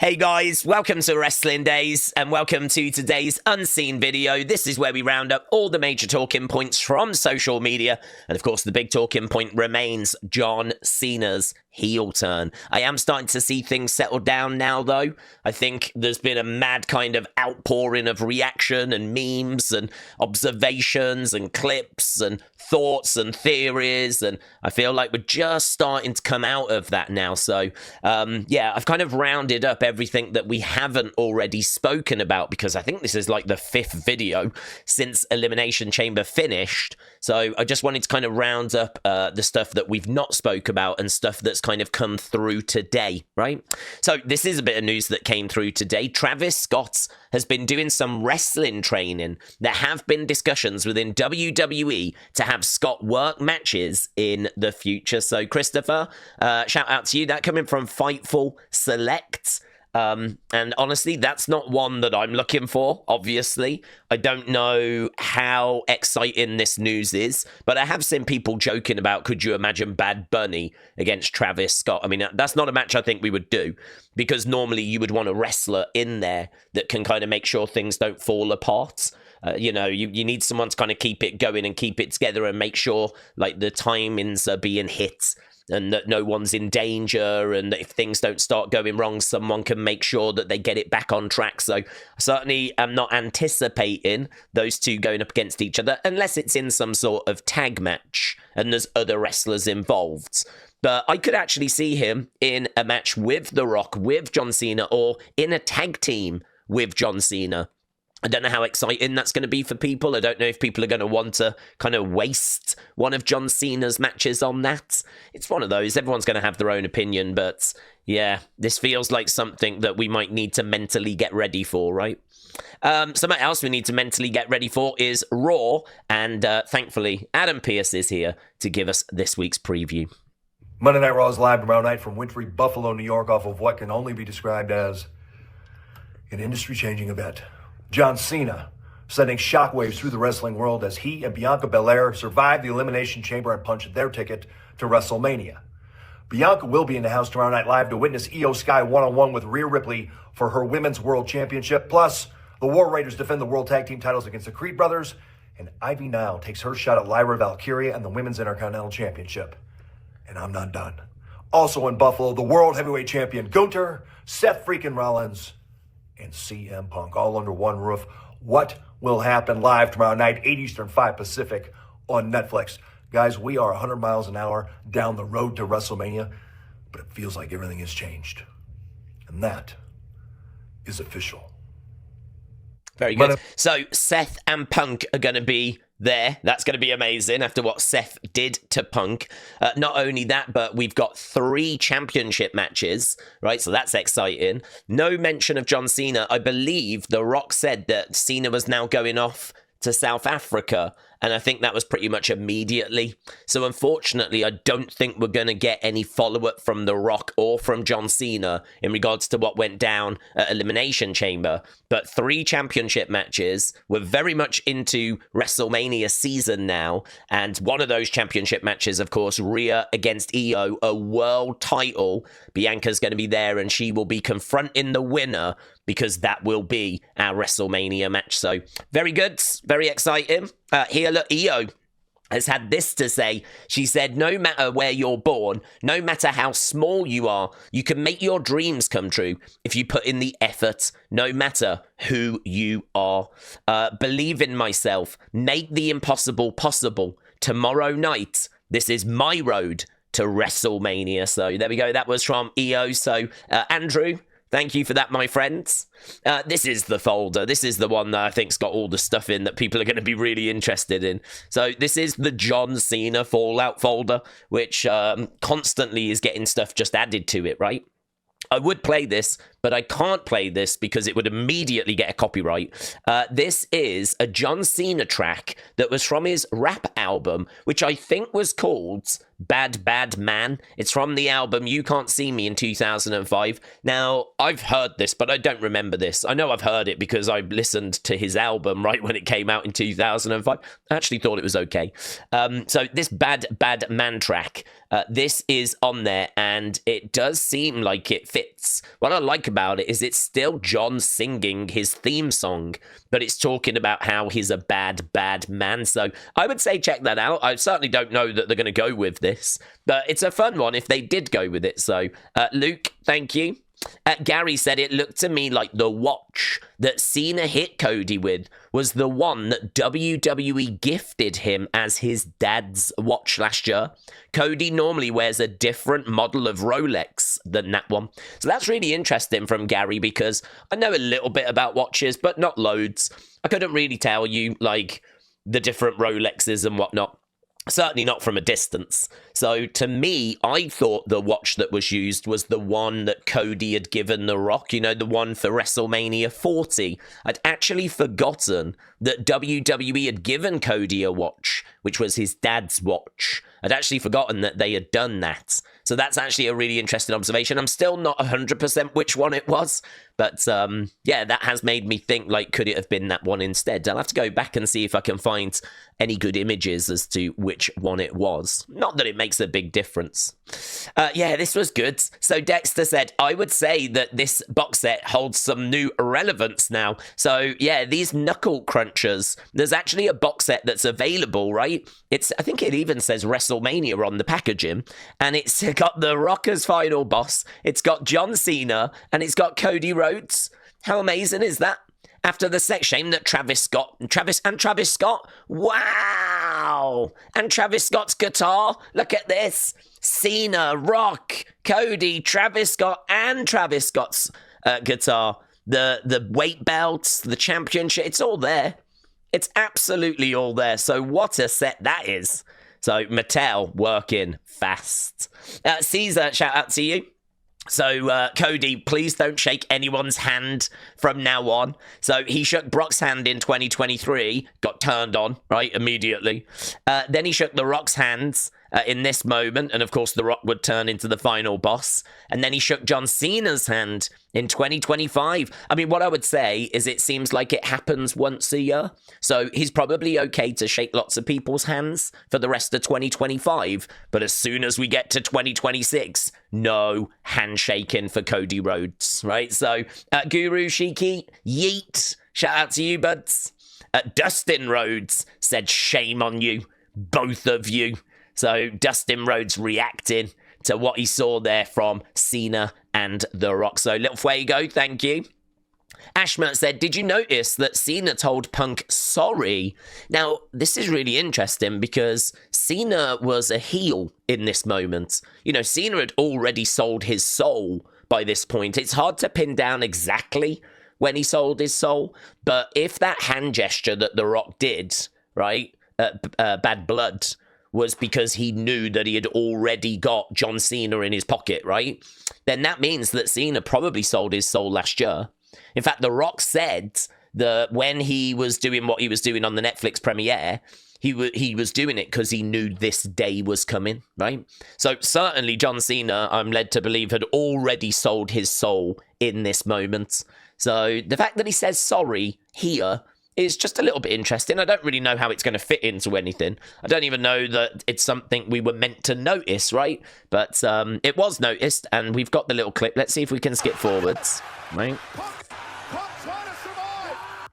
Hey guys, welcome to Wrestling Days and welcome to today's unseen video. This is where we round up all the major talking points from social media. And of course, the big talking point remains John Cena's heel turn. I am starting to see things settle down now, though. I think there's been a mad kind of outpouring of reaction and memes and observations and clips and thoughts and theories. And I feel like we're just starting to come out of that now. So, yeah, I've kind of rounded up everything that we haven't already spoken about because I think this is like the 5th video since Elimination Chamber finished. So I just wanted to kind of round up the stuff that we've not spoke about and stuff that's kind of come through today, right? So this is a bit of news that came through today. Travis Scott has been doing some wrestling training. There have been discussions within WWE to have Scott work matches in the future. So Christopher, shout out to you. That coming from Fightful Select. And honestly, that's not one that I'm looking for, obviously. I don't know how exciting this news is, but I have seen people joking about, could you imagine Bad Bunny against Travis Scott? I mean, that's not a match I think we would do, because normally you would want a wrestler in there that can kind of make sure things don't fall apart. You know, you need someone to kind of keep it going and keep it together and make sure, like, the timings are being hit and that no one's in danger, and that if things don't start going wrong, someone can make sure that they get it back on track. So I certainly am not anticipating those two going up against each other, unless it's in some sort of tag match and there's other wrestlers involved. But I could actually see him in a match with The Rock, with John Cena, or in a tag team with John Cena. I don't know how exciting that's going to be for people. I don't know if people are going to want to kind of waste one of John Cena's matches on that. It's one of those. Everyone's going to have their own opinion, but yeah, this feels like something that we might need to mentally get ready for, right? Something else we need to mentally get ready for is Raw, and thankfully, Adam Pearce is here to give us this week's preview. Monday Night Raw is live tomorrow night from wintry Buffalo, New York, off of what can only be described as an industry-changing event. John Cena sending shockwaves through the wrestling world as he and Bianca Belair survived the Elimination Chamber and punched their ticket to WrestleMania. Bianca will be in the house tomorrow night live to witness Iyo Sky one-on-one with Rhea Ripley for her Women's World Championship. Plus, the War Raiders defend the World Tag Team titles against the Creed Brothers, and Ivy Nile takes her shot at Lyra Valkyria and the Women's Intercontinental Championship. And I'm not done. Also in Buffalo, the World Heavyweight Champion Gunther, Seth freaking Rollins, and CM Punk, all under one roof. What will happen live tomorrow night, 8 Eastern, 5 Pacific on Netflix? Guys, we are 100 miles an hour down the road to WrestleMania, but it feels like everything has changed. And that is official. Very good. So Seth and Punk are going to be there. That's going to be amazing after what Seth did to Punk. Not only that, but we've got 3 championship matches, right? So that's exciting. No mention of John Cena. I believe The Rock said that Cena was now going off to South Africa, and I think that was pretty much immediately. So unfortunately, I don't think we're going to get any follow-up from The Rock or from John Cena in regards to what went down at Elimination Chamber. But 3 championship matches. We're very much into WrestleMania season now, and one of those championship matches, of course, Rhea against Iyo, a world title. Bianca's going to be there, and she will be confronting the winner, because that will be our WrestleMania match. So very good, very exciting. Here, look, Iyo has had this to say. She said, no matter where you're born, no matter how small you are, you can make your dreams come true if you put in the effort, no matter who you are. Believe in myself. Make the impossible possible. Tomorrow night, this is my road to WrestleMania. So there we go. That was from Iyo. So Andrew, thank you for that, my friends. This is the folder. This is the one that I think's got all the stuff in that people are going to be really interested in. So this is the John Cena Fallout folder, which constantly is getting stuff just added to it, right? I would play this, but I can't play this because it would immediately get a copyright. This is a John Cena track that was from his rap album, which I think was called Bad Bad Man. It's from the album You Can't See Me in 2005. Now, I've heard this, but I don't remember this. I know I've heard it because I listened to his album right when it came out in 2005. I actually thought it was okay. So this Bad Bad Man track, this is on there, and it does seem like it fits. What I like about it is it's still John singing his theme song, but it's talking about how he's a bad, bad man. So I would say check that out. I certainly don't know that they're going to go with this, but it's a fun one if they did go with it. So Luke, thank you. Gary said it looked to me like the watch that Cena hit Cody with was the one that WWE gifted him as his dad's watch last year. Cody normally wears a different model of Rolex than that one. So that's really interesting from Gary because I know a little bit about watches, but not loads. I couldn't really tell you, like, the different Rolexes and whatnot. Certainly not from a distance. So to me, I thought the watch that was used was the one that Cody had given The Rock, you know, the one for WrestleMania 40. I'd actually forgotten that WWE had given Cody a watch, which was his dad's watch. I'd actually forgotten that they had done that. So that's actually a really interesting observation. I'm still not 100% which one it was, but yeah, that has made me think, like, could it have been that one instead? I'll have to go back and see if I can find any good images as to which one it was. Not that it makes a big difference. Yeah, this was good. So Dexter said, I would say that this box set holds some new relevance now. So yeah, these Knuckle Crunchers, there's actually a box set that's available, right? I think it even says WrestleMania on the packaging, and it's got The Rock's final boss, it's got John Cena, and it's got Cody Rhodes. How amazing is that? After the sex shame that Travis Scott, wow! And Travis Scott's guitar, look at this. Cena, Rock, Cody, Travis Scott, and Travis Scott's guitar. The weight belts, the championship, it's all there. It's absolutely all there. So what a set that is. So Mattel working fast. Caesar, shout out to you. So, Cody, please don't shake anyone's hand from now on. So, he shook Brock's hand in 2023, got turned on, right, immediately. Then he shook The Rock's hands in this moment, and of course, The Rock would turn into the final boss. And then he shook John Cena's hand in 2025. I mean, what I would say is it seems like it happens once a year. So, he's probably okay to shake lots of people's hands for the rest of 2025. But as soon as we get to 2026, no handshaking for Cody Rhodes, right? So, Guru Shiki, yeet. Shout out to you, buds. Dustin Rhodes said, shame on you, both of you. So, Dustin Rhodes reacting to what he saw there from Cena and The Rock. So, Little Fuego, thank you. Ashmert said, did you notice that Cena told Punk sorry? Now, this is really interesting because Cena was a heel in this moment. You know, Cena had already sold his soul by this point. It's hard to pin down exactly when he sold his soul, but if that hand gesture that The Rock did, right, Bad Blood, was because he knew that he had already got John Cena in his pocket, right? Then that means that Cena probably sold his soul last year. In fact, The Rock said that when he was doing what he was doing on the Netflix premiere, he was doing it because he knew this day was coming, right? So certainly John Cena, I'm led to believe, had already sold his soul in this moment. So the fact that he says sorry here is just a little bit interesting. I don't really know how it's going to fit into anything. I don't even know that it's something we were meant to notice, right? But it was noticed, and we've got the little clip. Let's see if we can skip forwards, right?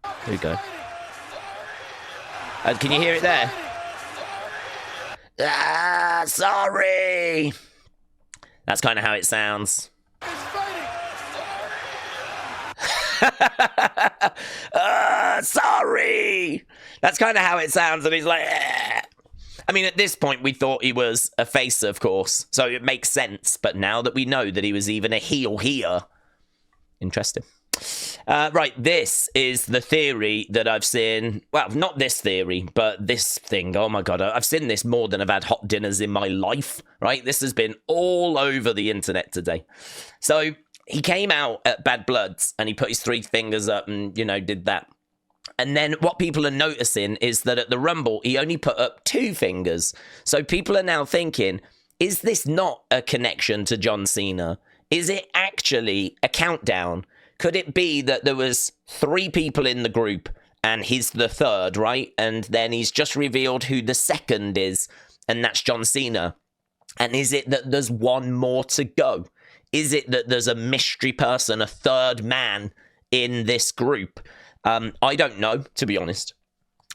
There we go. Can you hear it there? Ah, sorry. That's kind of how it sounds. Sorry. That's kind of how it sounds, and he's like, eh. I mean, at this point, we thought he was a face, of course, so it makes sense. But now that we know that he was even a heel here, interesting. Right, this is the theory that I've seen. Well, not this theory, but this thing. Oh my God, I've seen this more than I've had hot dinners in my life, right? This has been all over the internet today. So he came out at Bad Bloods and he put his 3 fingers up and, you know, did that. And then what people are noticing is that at the Rumble, he only put up 2 fingers. So people are now thinking, is this not a connection to John Cena? Is it actually a countdown? Could it be that there was 3 people in the group and he's the 3rd, right? And then he's just revealed who the 2nd is, and that's John Cena. And is it that there's one more to go? Is it that there's a mystery person, a third man in this group? I don't know, to be honest.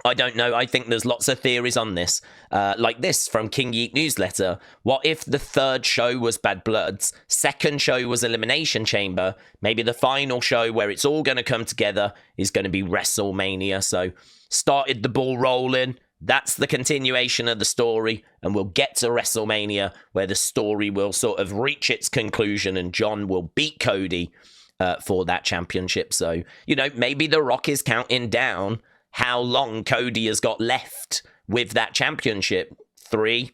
I don't know. I think there's lots of theories on this. Like this from King Yeet Newsletter. What if the third show was Bad Bloods? Second show was Elimination Chamber. Maybe the final show where it's all going to come together is going to be WrestleMania. So started the ball rolling. That's the continuation of the story. And we'll get to WrestleMania where the story will sort of reach its conclusion and John will beat Cody for that championship. So, you know, maybe The Rock is counting down how long Cody has got left with that championship. 3,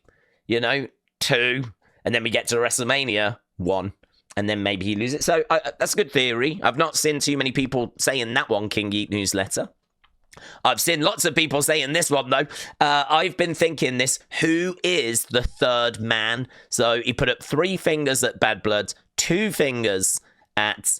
2, and then we get to WrestleMania 1, and then maybe he loses it. So that's a good theory. I've not seen too many people saying that one, King Yeet Newsletter. I've seen lots of people saying this one, though. I've been thinking this, who is the third man? So he put up 3 fingers at Bad Blood, 2 fingers at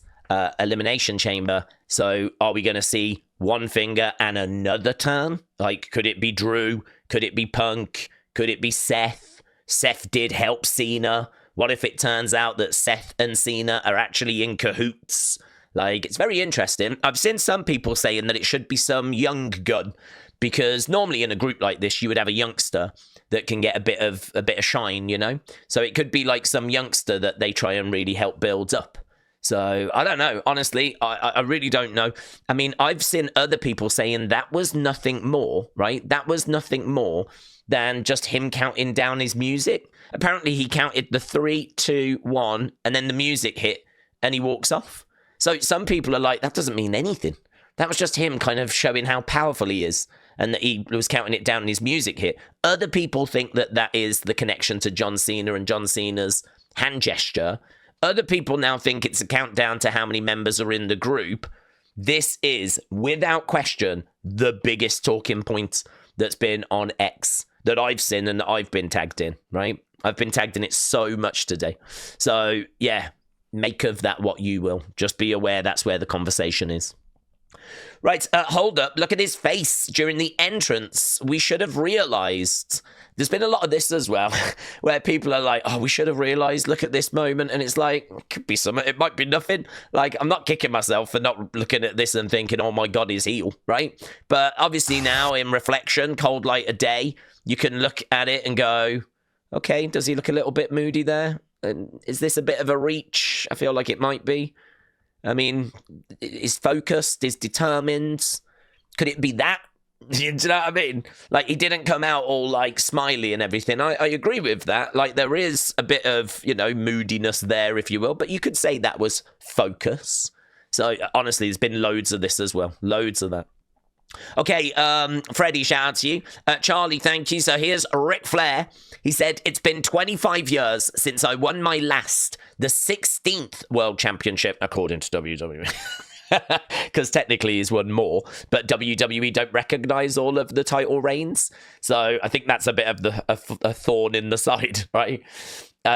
Elimination Chamber. So are we going to see 1 finger and another turn? Like, could it be Drew? Could it be Punk? Could it be Seth? Seth did help Cena. What if it turns out that Seth and Cena are actually in cahoots? Like, it's very interesting. I've seen some people saying that it should be some young gun, because normally in a group like this, you would have a youngster that can get a bit of shine, So it could be like some youngster that they try and really help build up. So, I don't know. Honestly, I really don't know. I mean, I've seen other people saying that was nothing more, right? That was nothing more than just him counting down his music. Apparently, he counted the 3, 2, 1, and then the music hit, and he walks off. So, some people are like, that doesn't mean anything. That was just him kind of showing how powerful he is, and that he was counting it down and his music hit. Other people think that that is the connection to John Cena and John Cena's hand gesture. Other people now think it's a countdown to how many members are in the group. This is, without question, the biggest talking point that's been on X that I've seen and that I've been tagged in, right? I've been tagged in it so much today. So, yeah, make of that what you will. Just be aware that's where the conversation is. Right, hold up. Look at his face during the entrance. We should have realised. There's been a lot of this as well, where people are like, oh, we should have realised, look at this moment. And it's like, it could be something, it might be nothing. Like, I'm not kicking myself for not looking at this and thinking, oh my God, he's heel, right? But obviously now, in reflection, cold light of day, you can look at it and go, okay, does he look a little bit moody there? And is this a bit of a reach? I feel like it might be. I mean, is focused, is determined. Could it be that? Do you know what I mean? Like, he didn't come out all, like, smiley and everything. I agree with that. Like, there is a bit of, moodiness there, if you will. But you could say that was focus. So, honestly, there's been loads of this as well. Loads of that. Okay, Freddie, shout out to you. Charlie, thank you. So here's Ric Flair. He said, it's been 25 years since I won my last, the 16th World Championship, according to WWE. Because technically he's won more, but WWE don't recognize all of the title reigns. So I think that's a bit of a thorn in the side, right?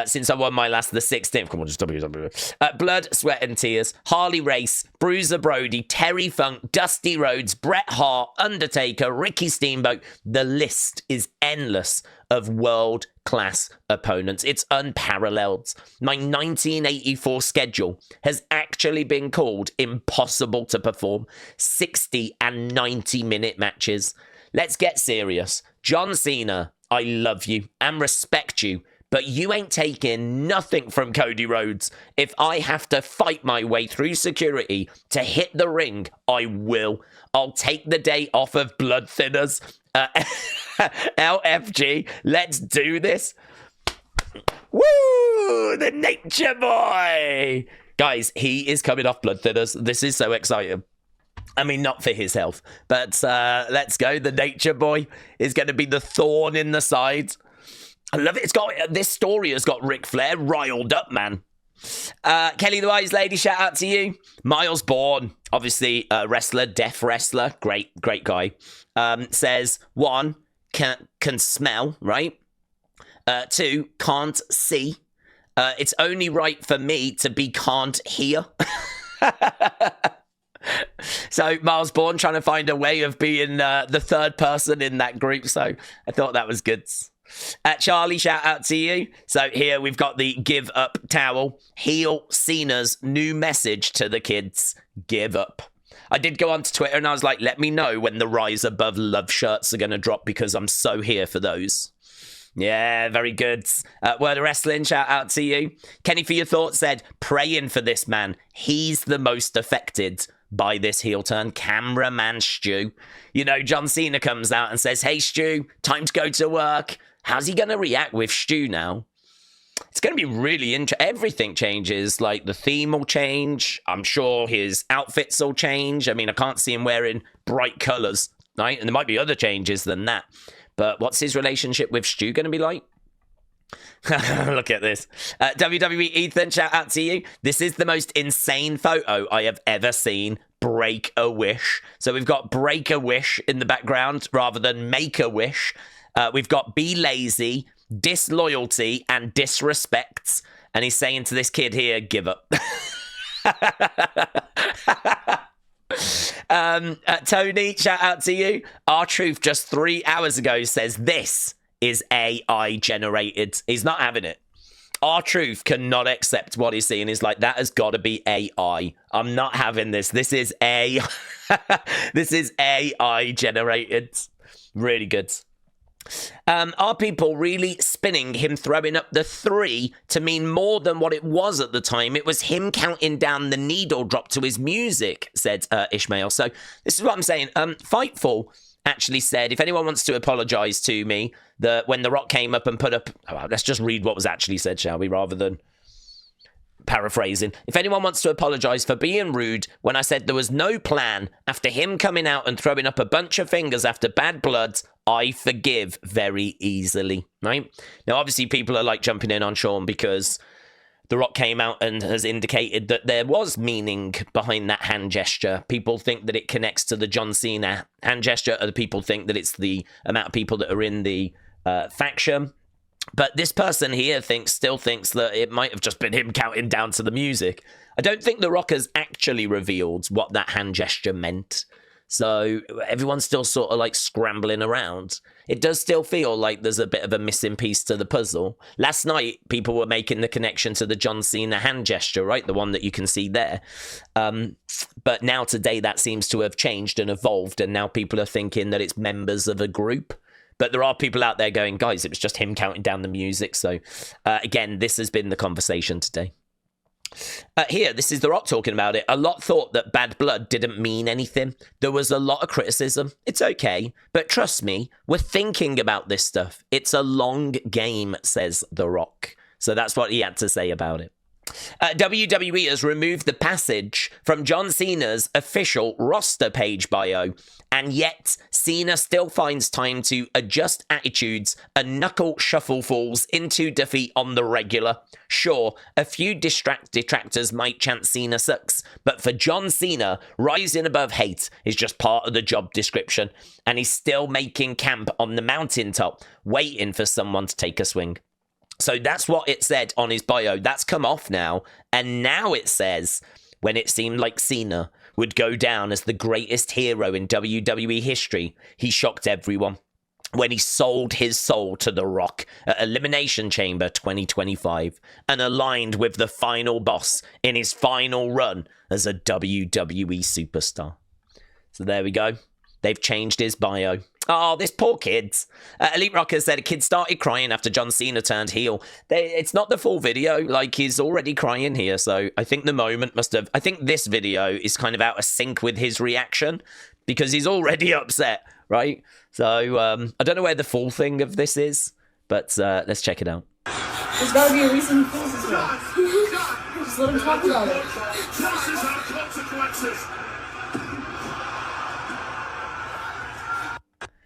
Since I won my last, the 16th. Come on, just WWE. Blood, Sweat and Tears, Harley Race, Bruiser Brody, Terry Funk, Dusty Rhodes, Bret Hart, Undertaker, Ricky Steamboat. The list is endless of world-class opponents. It's unparalleled. My 1984 schedule has actually been called impossible to perform. 60 and 90-minute matches. Let's get serious. John Cena, I love you and respect you, but you ain't taking nothing from Cody Rhodes. If I have to fight my way through security to hit the ring, I will. I'll take the day off of blood thinners. LFG, let's do this. Woo! The Nature Boy! Guys, he is coming off blood thinners. This is so exciting. I mean, not for his health, but let's go. The Nature Boy is going to be the thorn in the side. I love it. This story has got Ric Flair riled up, man. Kelly the Wise Lady, shout out to you. Myles Borne, obviously a wrestler, deaf wrestler, great guy. Says 1, can smell, right? 2, can't see. It's only right for me to be can't hear. So Myles Borne trying to find a way of being the third person in that group. So I thought that was good. Charlie, shout out to you. So here we've got the give up towel. Heel Cena's new message to the kids. Give up. I did go onto Twitter and I was like, let me know when the Rise Above Love shirts are going to drop because I'm so here for those. Yeah, very good. Word of Wrestling, shout out to you. Kenny for your thoughts said, praying for this man. He's the most affected by this heel turn. Cameraman Stu. You know, John Cena comes out and says, hey, Stu, time to go to work. How's he going to react with Stu now? It's going to be really interesting. Everything changes. Like, the theme will change. I'm sure his outfits will change. I mean, I can't see him wearing bright colours, right? And there might be other changes than that. But what's his relationship with Stu going to be like? Look at this. WWE Ethan, shout out to you. This is the most insane photo I have ever seen. Break a wish. So we've got break a wish in the background rather than make a wish. We've got be lazy, disloyalty, and disrespect. And he's saying to this kid here, give up. Tony, shout out to you. R-Truth just 3 hours ago says this is AI generated. He's not having it. R-Truth cannot accept what he's seeing. He's like, that has got to be AI. I'm not having this. This is AI. This is AI generated. Really good. Are people really spinning him throwing up the 3 to mean more than what it was at the time? It was him counting down the needle drop to his music, said Ishmael. So this is what I'm saying. Fightful actually said, if anyone wants to apologize to me, that when The Rock came up and put up... Oh, let's just read what was actually said, shall we, rather than paraphrasing. If anyone wants to apologize for being rude when I said there was no plan after him coming out and throwing up a bunch of fingers after Bad Blood, I forgive very easily, right? Now, obviously, people are like jumping in on Sean because The Rock came out and has indicated that there was meaning behind that hand gesture. People think that it connects to the John Cena hand gesture. Other people think that it's the amount of people that are in the faction. But this person here still thinks that it might have just been him counting down to the music. I don't think The Rock has actually revealed what that hand gesture meant. So everyone's still sort of like scrambling around. It does still feel like there's a bit of a missing piece to the puzzle. Last night, people were making the connection to the John Cena hand gesture, right? The one that you can see there. But now today, that seems to have changed and evolved. And now people are thinking that it's members of a group. But there are people out there going, guys, it was just him counting down the music. So again, this has been the conversation today. Here, this is The Rock talking about it. A lot thought that Bad Blood didn't mean anything. There was a lot of criticism. It's okay. But trust me, we're thinking about this stuff. It's a long game, says The Rock. So that's what he had to say about it. WWE has removed the passage from John Cena's official roster page bio, and yet Cena still finds time to adjust attitudes and knuckle shufflefuls into defeat on the regular. Sure, a few detractors might chant Cena sucks, but for John Cena, rising above hate is just part of the job description, and he's still making camp on the mountaintop, waiting for someone to take a swing. So that's what it said on his bio. That's come off now. And now it says, when it seemed like Cena would go down as the greatest hero in WWE history, he shocked everyone when he sold his soul to The Rock at Elimination Chamber 2025 and aligned with the final boss in his final run as a WWE superstar. So there we go. They've changed his bio. Oh, this poor kid. Elite Rocker said a kid started crying after John Cena turned heel. It's not the full video. Like, he's already crying here. So I think the moment must have... I think this video is kind of out of sync with his reaction because he's already upset, right? So I don't know where the full thing of this is, but let's check it out. There's got to be a reason he feels this way. Just let him talk about it.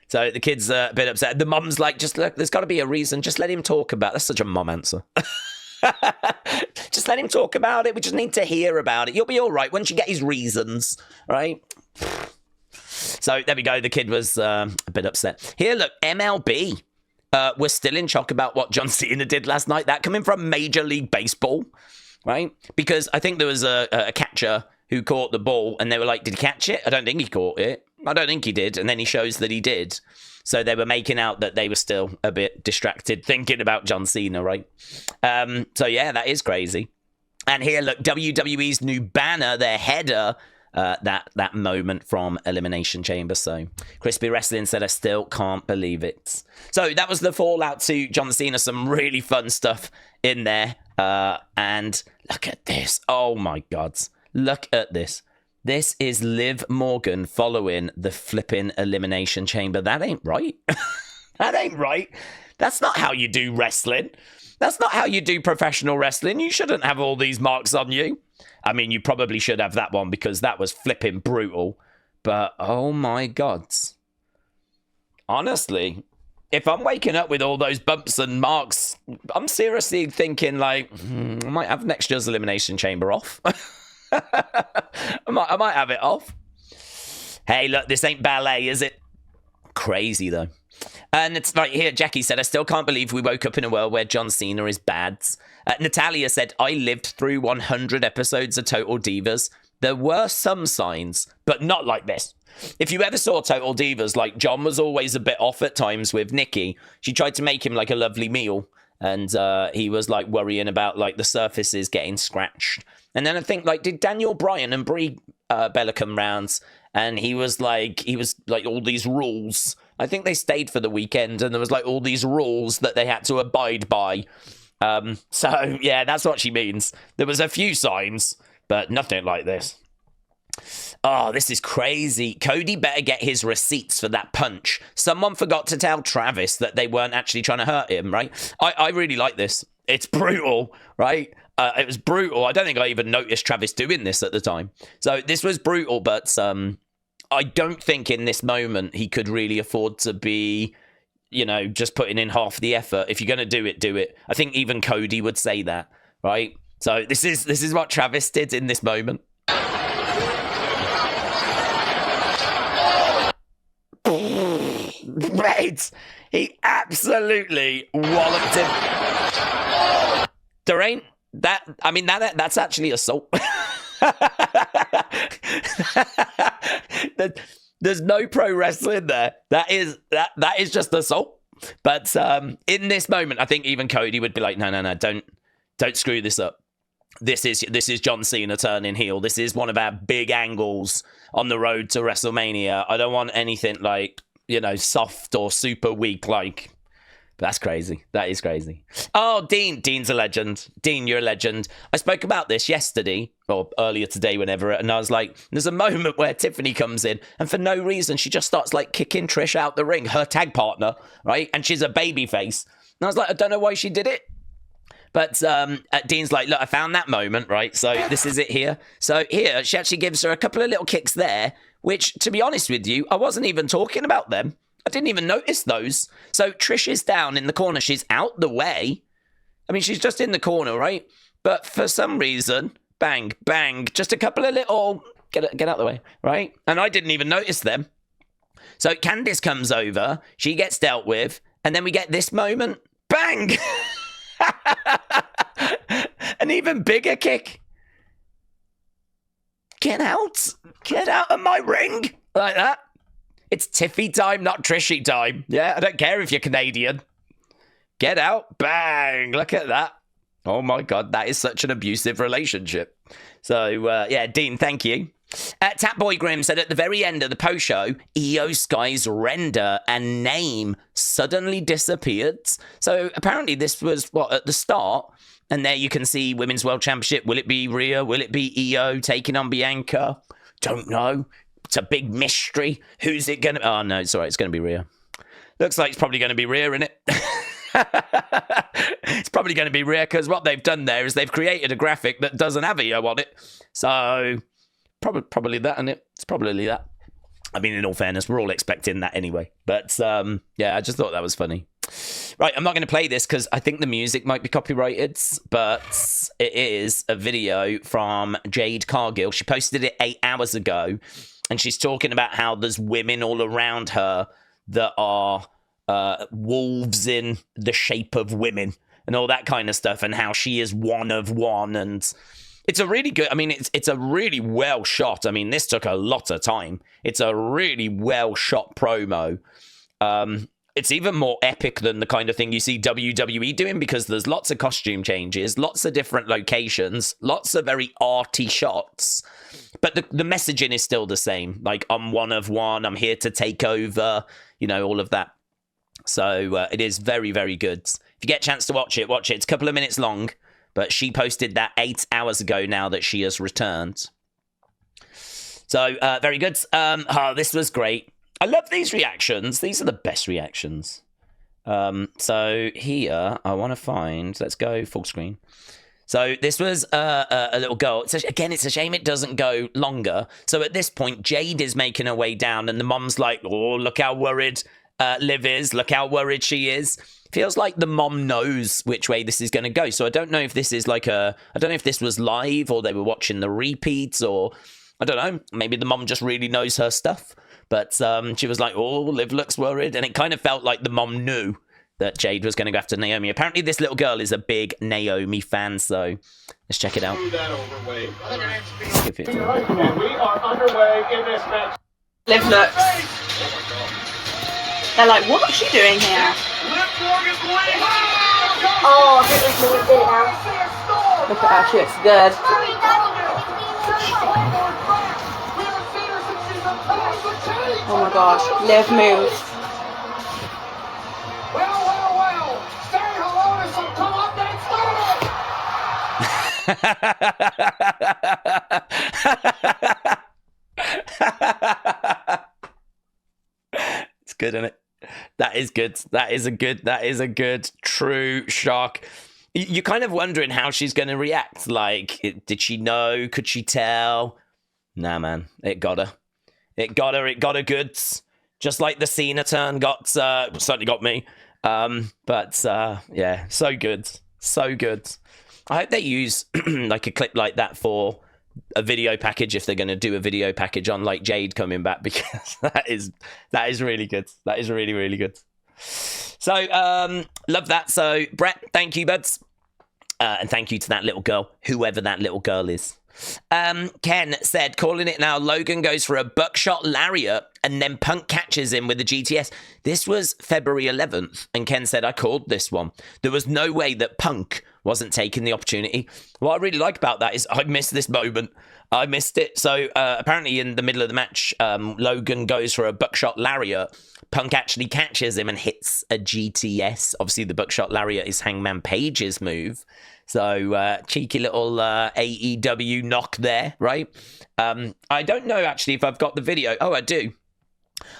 So the kid's a bit upset. The mum's like, just look, there's got to be a reason. Just let him talk about it. That's such a mum answer. Just let him talk about it. We just need to hear about it. You'll be all right once you get his reasons, right? So there we go. The kid was a bit upset. Here, look, MLB. We're still in shock about what John Cena did last night. That coming from Major League Baseball, right? Because I think there was a catcher who caught the ball and they were like, did he catch it? I don't think he caught it. I don't think he did. And then he shows that he did. So they were making out that they were still a bit distracted thinking about John Cena, right? So yeah, that is crazy. And here, look, WWE's new banner, their header, that moment from Elimination Chamber. So Crispy Wrestling said, I still can't believe it. So that was the fallout to John Cena. Some really fun stuff in there. And look at this. Oh my God. Look at this. This is Liv Morgan following the flipping Elimination Chamber. That ain't right. That ain't right. That's not how you do wrestling. That's not how you do professional wrestling. You shouldn't have all these marks on you. I mean, you probably should have that one because that was flipping brutal. But, oh my God. Honestly, if I'm waking up with all those bumps and marks, I'm seriously thinking, like, I might have next year's Elimination Chamber off. I might have it off. Hey, look, this ain't ballet, is it? Crazy, though. And it's right here, Jackie said, I still can't believe we woke up in a world where John Cena is bad. Natalya said, I lived through 100 episodes of Total Divas. There were some signs, but not like this. If you ever saw Total Divas, like, John was always a bit off at times with Nikki. She tried to make him, like, a lovely meal. And he was, like, worrying about, like, the surfaces getting scratched. And then I think, like, did Daniel Bryan and Brie Bella come round? And he was like, all these rules. I think they stayed for the weekend, and there was, like, all these rules that they had to abide by. So, yeah, that's what she means. There was a few signs, but nothing like this. Oh, this is crazy. Cody better get his receipts for that punch. Someone forgot to tell Travis that they weren't actually trying to hurt him, right? I really like this. It's brutal, right? It was brutal. I don't think I even noticed Travis doing this at the time. So this was brutal, but I don't think in this moment he could really afford to be, you know, just putting in half the effort. If you're going to do it, do it. I think even Cody would say that, right? So this is what Travis did in this moment. Mate, he absolutely walloped him. There ain't that. I mean, that's actually assault. There's no pro wrestling there. That is just assault. But in this moment, I think even Cody would be like, no, don't screw this up. This is John Cena turning heel. This is one of our big angles on the road to WrestleMania. I don't want anything like, you know, soft or super weak like. But that's crazy. That is crazy. Oh, Dean's a legend. Dean, you're a legend. I spoke about this yesterday, or earlier today, whenever, and I was like, there's a moment where Tiffany comes in, and for no reason, she just starts, like, kicking Trish out the ring, her tag partner, right? And she's a babyface. And I was like, I don't know why she did it. But Dean's like, look, I found that moment, right? So this is it here. So here, she actually gives her a couple of little kicks there, which, to be honest with you, I wasn't even talking about them. I didn't even notice those. So Trish is down in the corner. She's out the way. I mean, she's just in the corner, right? But for some reason, bang, bang, just a couple of little, get out the way, right? And I didn't even notice them. So Candice comes over. She gets dealt with. And then we get this moment. Bang! An even bigger kick. Get out. Get out of my ring. Like that. It's Tiffy time, not Trishy time. Yeah, I don't care if you're Canadian. Get out. Bang. Look at that. Oh, my God. That is such an abusive relationship. So, yeah, Dean, thank you. Tapboy Grimm said at the very end of the post-show, Iyo Sky's render and name suddenly disappeared. So, apparently this was, at the start. And there you can see Women's World Championship. Will it be Rhea? Will it be Iyo taking on Bianca? Don't know. It's a big mystery. Who's it going to... Oh, no, it's all right. It's going to be Rhea. Looks like it's probably going to be Rhea, isn't it? It's probably going to be Rhea because what they've done there is they've created a graphic that doesn't have Iyo on it. So, probably that, isn't it? It's probably that. I mean, in all fairness, we're all expecting that anyway. But, yeah, I just thought that was funny. Right, I'm not going to play this because I think the music might be copyrighted, but it is a video from Jade Cargill. She posted it 8 hours ago. And she's talking about how there's women all around her that are wolves in the shape of women and all that kind of stuff, and how she is one of one. And It's a really good, I mean, it's a really well shot. I mean, this took a lot of time. It's a really well shot promo. It's even more epic than the kind of thing you see WWE doing, because there's lots of costume changes, lots of different locations, lots of very arty shots. But the messaging is still the same. Like, I'm one of one, I'm here to take over, you know, all of that. So it is very, very good. If you get a chance to watch it, watch it. It's a couple of minutes long, but she posted that 8 hours ago now that she has returned. So very good. This was great. I love these reactions. These are the best reactions. So here, I want to find... Let's go full screen. So this was a little girl. Again, it's a shame it doesn't go longer. So at this point, Jade is making her way down, and the mom's like, oh, look how worried Liv is. Look how worried she is. Feels like the mom knows which way this is going to go. So I don't know if this is like I don't know if this was live or they were watching the repeats, or... I don't know. Maybe the mom just really knows her stuff. But she was like, oh, Liv looks worried. And it kind of felt like the mom knew that Jade was going to go after Naomi. Apparently, this little girl is a big Naomi fan. So let's check it out. And we are underway in this match. Liv looks. They're like, what is she doing here? Oh, I think Liv Morgan did it now. Look at her, she looks good. Oh my gosh, Liv moves. Well. Say hello to some It's good, isn't it? That is good. That is a good true shock. You're kind of wondering how she's going to react. Like, did she know? Could she tell? Nah, man. It got her. It got her goods. Just like the Cena turn certainly got me. Yeah, so good. So good. I hope they use like a clip like that for a video package if they're going to do a video package on like Jade coming back, because that is really good. That is really, really good. So, love that. So, Brett, thank you, buds. And thank you to that little girl, whoever that little girl is. Ken said, calling it now, Logan goes for a buckshot lariat and then Punk catches him with the GTS. This was February 11th, and Ken said, I called this one. There was no way that Punk wasn't taking the opportunity. What I really like about that is I missed this moment. I missed it. So apparently in the middle of the match, Logan goes for a buckshot lariat. Punk actually catches him and hits a GTS. Obviously, the buckshot lariat is Hangman Page's move. So, cheeky little AEW knock there, right? I don't know, actually, if I've got the video. Oh, I do.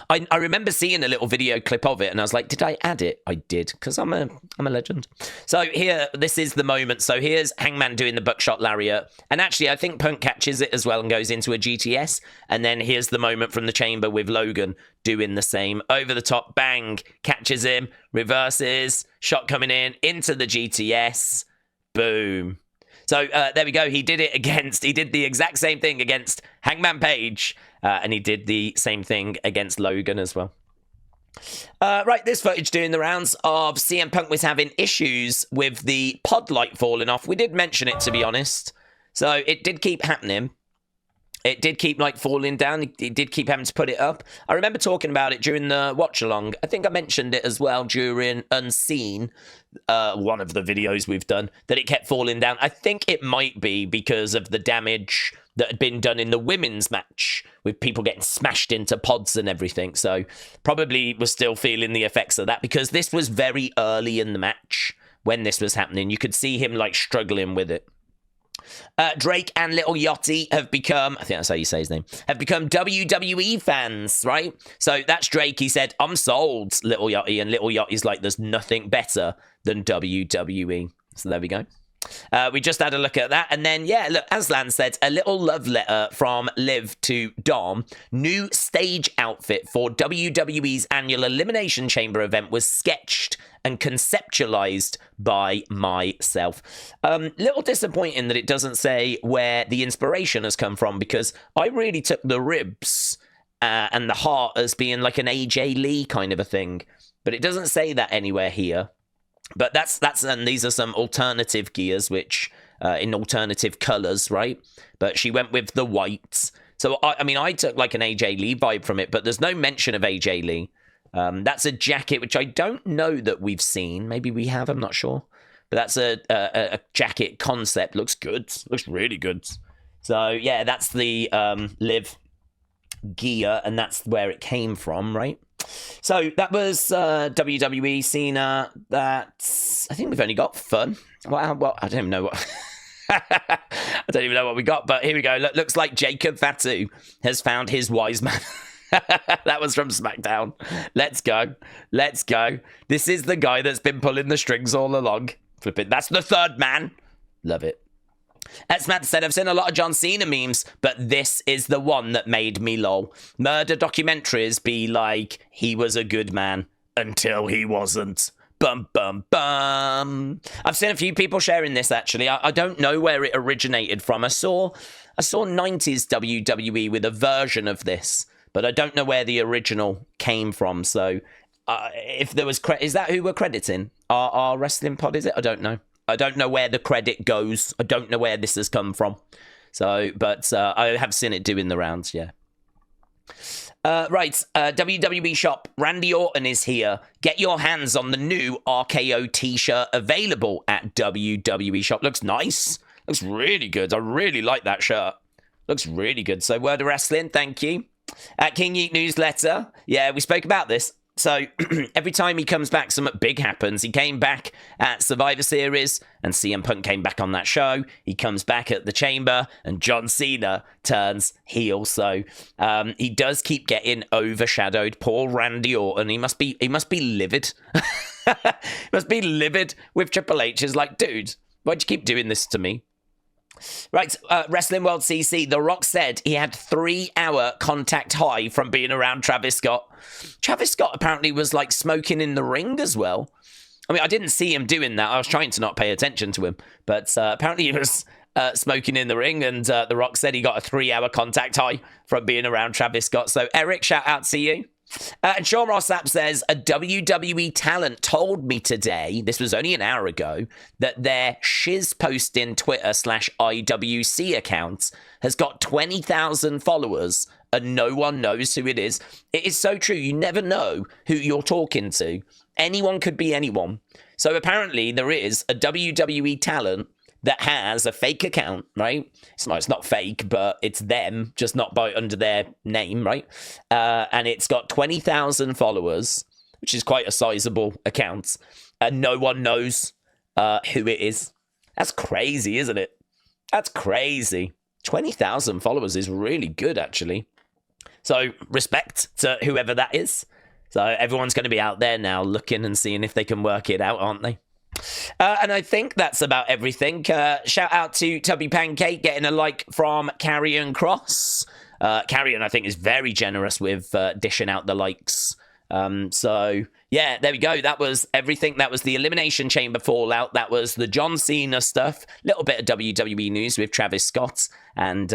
I remember seeing a little video clip of it, and I was like, did I add it? I did, because I'm a legend. So here, this is the moment. So here's Hangman doing the buckshot lariat. And actually, I think Punk catches it as well and goes into a GTS. And then here's the moment from the chamber with Logan doing the same. Over the top, bang, catches him, reverses, shot coming in, into the GTS. Boom. So there we go. He did the exact same thing against Hangman Page, and he did the same thing against Logan as well. Right, this footage doing the rounds of CM Punk was having issues with the pod light falling off. We did mention it, to be honest. So it did keep happening. It did keep like falling down. It did keep having to put it up. I remember talking about it during the watch along. I think I mentioned it as well during Unseen, one of the videos we've done, that it kept falling down. I think it might be because of the damage that had been done in the women's match with people getting smashed into pods and everything. So probably was still feeling the effects of that, because this was very early in the match when this was happening. You could see him like struggling with it. Drake and Little Yachty have become, I think that's how you say his name, have become WWE fans, right? So that's Drake. He said, I'm sold, Little Yachty. And Little Yachty's like, there's nothing better than WWE. So there we go. We just had a look at that. And then, yeah, look, Aslan said, a little love letter from Liv to Dom. New stage outfit for WWE's annual Elimination Chamber event was sketched and conceptualized by myself. Little disappointing that it doesn't say where the inspiration has come from, because I really took the ribs and the heart as being like an AJ Lee kind of a thing. But it doesn't say that anywhere here. But that's and these are some alternative gears which in alternative colors, right? But she went with the whites. So, I mean, I took like an AJ Lee vibe from it, but there's no mention of AJ Lee. That's a jacket, which I don't know that we've seen. Maybe we have, I'm not sure. But that's a jacket concept. Looks good. Looks really good. So, yeah, that's the Liv gear, and that's where it came from, right? So, that was WWE Cena. That's, I think we've only got fun. Well, I don't even know what... I don't even know what we got, but here we go. Looks like Jacob Fatu has found his wise man. That was from SmackDown. Let's go. Let's go. This is the guy that's been pulling the strings all along. Flip it. That's the third man. Love it. As Matt said, I've seen a lot of John Cena memes, but this is the one that made me lol. Murder documentaries be like, he was a good man until he wasn't. Bum, bum, bum. I've seen a few people sharing this, actually. I don't know where it originated from. I saw 90s WWE with a version of this, but I don't know where the original came from. So if there was... is that who we're crediting? Our wrestling pod, is it? I don't know. I don't know where the credit goes. I don't know where this has come from. So, but I have seen it doing the rounds, yeah. Right, WWE Shop. Randy Orton is here. Get your hands on the new RKO t-shirt available at WWE Shop. Looks nice. Looks really good. I really like that shirt. Looks really good. So, Word of Wrestling, thank you. At King Yeet Newsletter. Yeah, we spoke about this. So, every time he comes back, something big happens. He came back at Survivor Series, and CM Punk came back on that show. He comes back at the Chamber, and John Cena turns heel. So, he does keep getting overshadowed. Poor Randy Orton. He must be livid. He must be livid with Triple H. Is like, dude, why'd you keep doing this to me? Right, Wrestling World CC. The Rock said he had 3-hour contact high from being around Travis Scott. Travis Scott apparently was like smoking in the ring as well. I mean, I didn't see him doing that. I was trying to not pay attention to him. But apparently he was smoking in the ring, and The Rock said he got a 3-hour contact high from being around Travis Scott. So, Eric, shout out to you. And Sean Rossap says, a WWE talent told me today, this was only an hour ago, that their shiz posting Twitter/IWC account has got 20,000 followers and no one knows who it is. It is so true. You never know who you're talking to. Anyone could be anyone. So apparently there is a WWE talent that has a fake account, right? It's not fake, but it's them, just not under their name, right? And it's got 20,000 followers, which is quite a sizable account, and no one knows who it is. That's crazy, isn't it? That's crazy. 20,000 followers is really good, actually. So respect to whoever that is. So everyone's going to be out there now looking and seeing if they can work it out, aren't they? And I think that's about everything. Shout out to Tubby Pancake getting a like from Carrion Cross. Carrion, I think, is very generous with dishing out the likes. So, yeah, there we go. That was everything. That was the Elimination Chamber fallout. That was the John Cena stuff. Little bit of WWE news with Travis Scott. And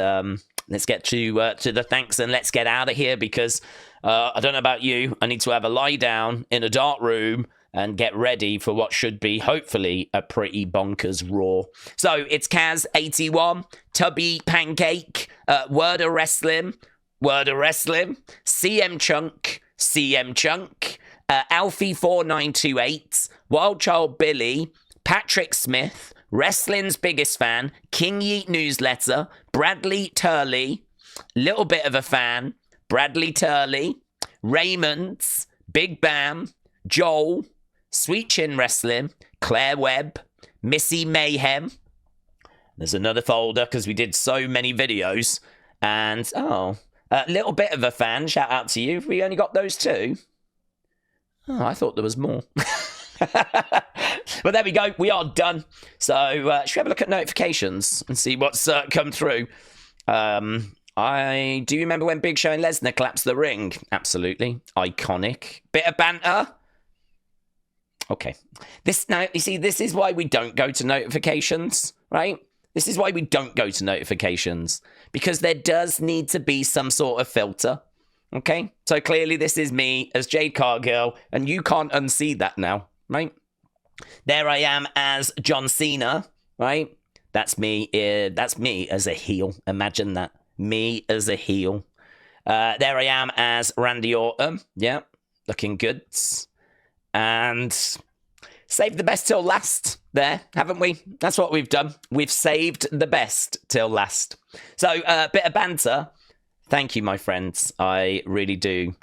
let's get to the thanks and let's get out of here because I don't know about you. I need to have a lie down in a dark room and get ready for what should be, hopefully, a pretty bonkers Raw. So, it's Kaz81, Tubby Pancake, Word of Wrestling, CM Chunk, Alfie4928, Wild Child Billy, Patrick Smith, Wrestling's Biggest Fan, King Yeet Newsletter, Bradley Turley, Little Bit of a Fan, Bradley Turley, Raymond's, Big Bam, Joel, Sweet Chin Wrestling, Claire Webb, Missy Mayhem. There's another folder because we did so many videos. And, a little bit of a fan. Shout out to you. We only got those two. Oh, I thought there was more. But there we go. We are done. So, should we have a look at notifications and see what's come through? I do remember when Big Show and Lesnar collapsed the ring. Absolutely. Iconic. Bit of banter. Okay. Now, you see, this is why we don't go to notifications, right? This is why we don't go to notifications. Because there does need to be some sort of filter. Okay? So clearly this is me as Jade Cargill, and you can't unsee that now, right? There I am as John Cena, right? That's me. That's me as a heel. Imagine that. Me as a heel. There I am as Randy Orton. Yeah, looking good. And saved the best till last there, haven't we? That's what we've done. We've saved the best till last. So, bit of banter. Thank you, my friends. I really do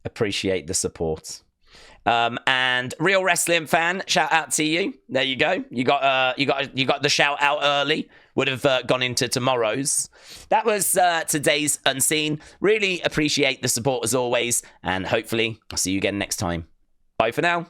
appreciate the support. And Real Wrestling Fan, shout out to you. There you go. You got the shout out early. Would have gone into tomorrow's. That was today's Unseen. Really appreciate the support as always, and hopefully I'll see you again next time. Bye for now.